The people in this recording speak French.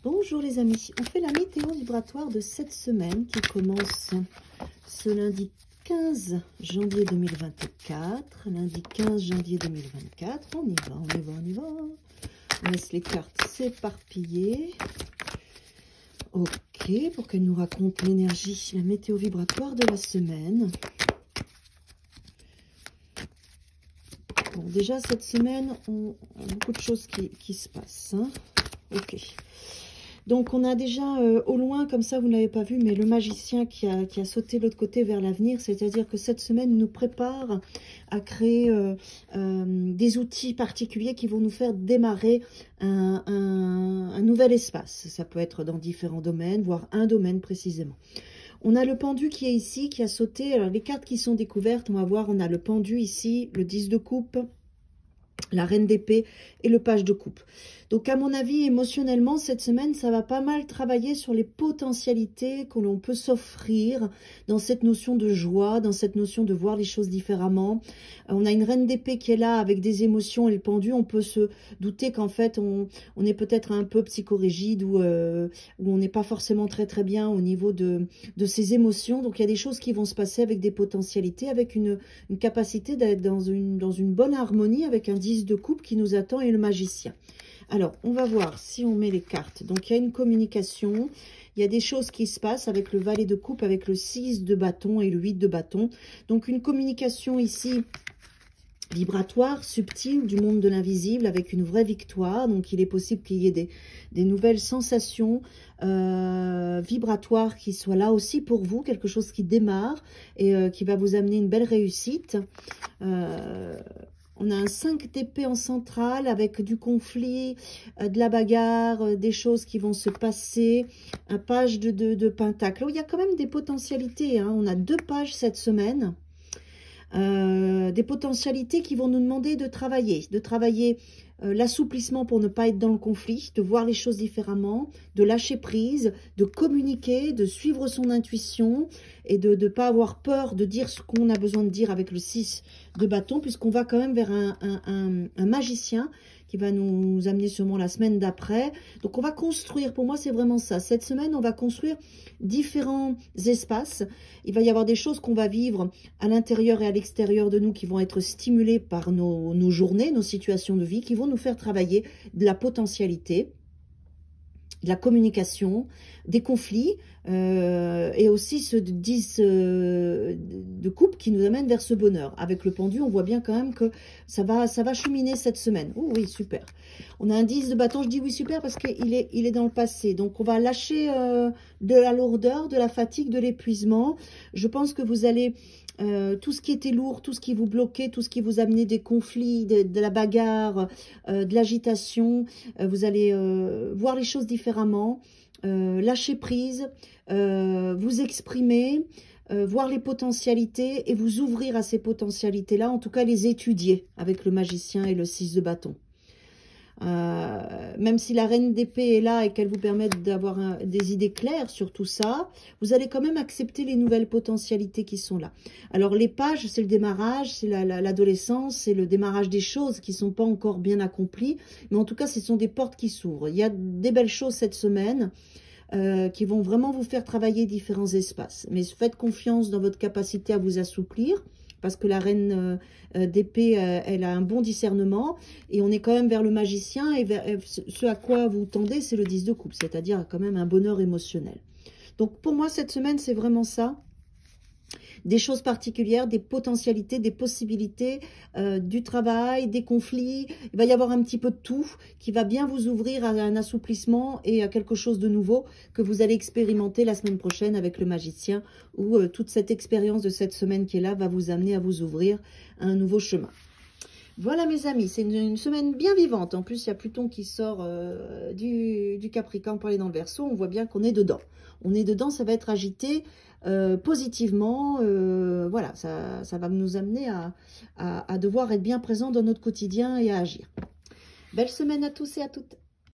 Bonjour les amis, on fait la météo vibratoire de cette semaine qui commence ce lundi 15 janvier 2024. Lundi 15 janvier 2024, on y va, on y va, on y va. On laisse les cartes s'éparpiller. Ok, pour qu'elles nous racontent l'énergie, la météo vibratoire de la semaine. Bon, déjà cette semaine, on a beaucoup de choses qui se passent. Hein. Ok. Donc, on a déjà au loin, comme ça, vous ne l'avez pas vu, mais le magicien qui a sauté de l'autre côté vers l'avenir. C'est-à-dire que cette semaine nous prépare à créer des outils particuliers qui vont nous faire démarrer un nouvel espace. Ça peut être dans différents domaines, voire un domaine précisément. On a le pendu qui est ici, qui a sauté. Alors, les cartes qui sont découvertes, on va voir, on a le pendu ici, le 10 de coupe, la reine d'épée et le page de coupe. Donc, à mon avis, émotionnellement, cette semaine, ça va pas mal travailler sur les potentialités que l'on peut s'offrir dans cette notion de joie, dans cette notion de voir les choses différemment. On a une reine d'épée qui est là avec des émotions et le pendu. On peut se douter qu'en fait, on est peut-être un peu psychorigide ou on n'est pas forcément très bien au niveau de ses émotions. Donc, il y a des choses qui vont se passer avec des potentialités, avec une capacité d'être dans une bonne harmonie avec un 10 de coupe qui nous attend et le magicien. Alors, on va voir si on met les cartes. Donc, il y a une communication. Il y a des choses qui se passent avec le valet de coupe, avec le 6 de bâton et le 8 de bâton. Donc, une communication ici vibratoire, subtile, du monde de l'invisible, avec une vraie victoire. Donc, il est possible qu'il y ait des nouvelles sensations vibratoires qui soient là aussi pour vous. Quelque chose qui démarre et qui va vous amener une belle réussite. On a un 5 d'épée en centrale avec du conflit, de la bagarre, des choses qui vont se passer. Un page de pentacle. Il y a quand même des potentialités. Hein. On a 2 pages cette semaine. Des potentialités qui vont nous demander de travailler l'assouplissement pour ne pas être dans le conflit, de voir les choses différemment, de lâcher prise, de communiquer, de suivre son intuition et de ne pas avoir peur de dire ce qu'on a besoin de dire avec le 6 de bâton, puisqu'on va quand même vers un magicien qui va nous amener sûrement la semaine d'après. Donc, on va construire, pour moi, c'est vraiment ça. Cette semaine, on va construire différents espaces. Il va y avoir des choses qu'on va vivre à l'intérieur et à l'extérieur de nous qui vont être stimulées par nos journées, nos situations de vie, qui vont nous faire travailler de la potentialité, de la communication, des conflits et aussi ce 10 de coupe qui nous amène vers ce bonheur. Avec le pendu, on voit bien quand même que ça va cheminer cette semaine. Oh oui, super. On a un 10 de bâton, je dis oui, super, parce qu'il est dans le passé. Donc, on va lâcher de la lourdeur, de la fatigue, de l'épuisement. Je pense que vous allez... tout ce qui était lourd, tout ce qui vous bloquait, tout ce qui vous amenait des conflits, de la bagarre, de l'agitation, vous allez voir les choses différemment, lâcher prise, vous exprimer, voir les potentialités et vous ouvrir à ces potentialités-là, en tout cas les étudier avec le magicien et le 6 de bâton. Même si la reine d'épée est là et qu'elle vous permet d'avoir des idées claires sur tout ça, vous allez quand même accepter les nouvelles potentialités qui sont là. Alors les pages, c'est le démarrage, c'est l'adolescence, c'est le démarrage des choses qui ne sont pas encore bien accomplies, mais en tout cas ce sont des portes qui s'ouvrent. Il y a des belles choses cette semaine qui vont vraiment vous faire travailler différents espaces. Mais faites confiance dans votre capacité à vous assouplir, parce que la reine d'épée, elle a un bon discernement, et on est quand même vers le magicien, et vers, ce à quoi vous tendez, c'est le 10 de coupe, c'est-à-dire quand même un bonheur émotionnel. Donc pour moi, cette semaine, c'est vraiment ça. Des choses particulières, des potentialités, des possibilités, du travail, des conflits. Il va y avoir un petit peu de tout qui va bien vous ouvrir à un assouplissement et à quelque chose de nouveau que vous allez expérimenter la semaine prochaine avec le magicien, où toute cette expérience de cette semaine qui est là va vous amener à vous ouvrir à un nouveau chemin. Voilà mes amis, c'est une semaine bien vivante. En plus, il y a Pluton qui sort du Capricorne pour aller dans le Verseau. On voit bien qu'on est dedans. On est dedans, ça va être agité positivement. Voilà, ça va nous amener à devoir être bien présent dans notre quotidien et à agir. Belle semaine à tous et à toutes.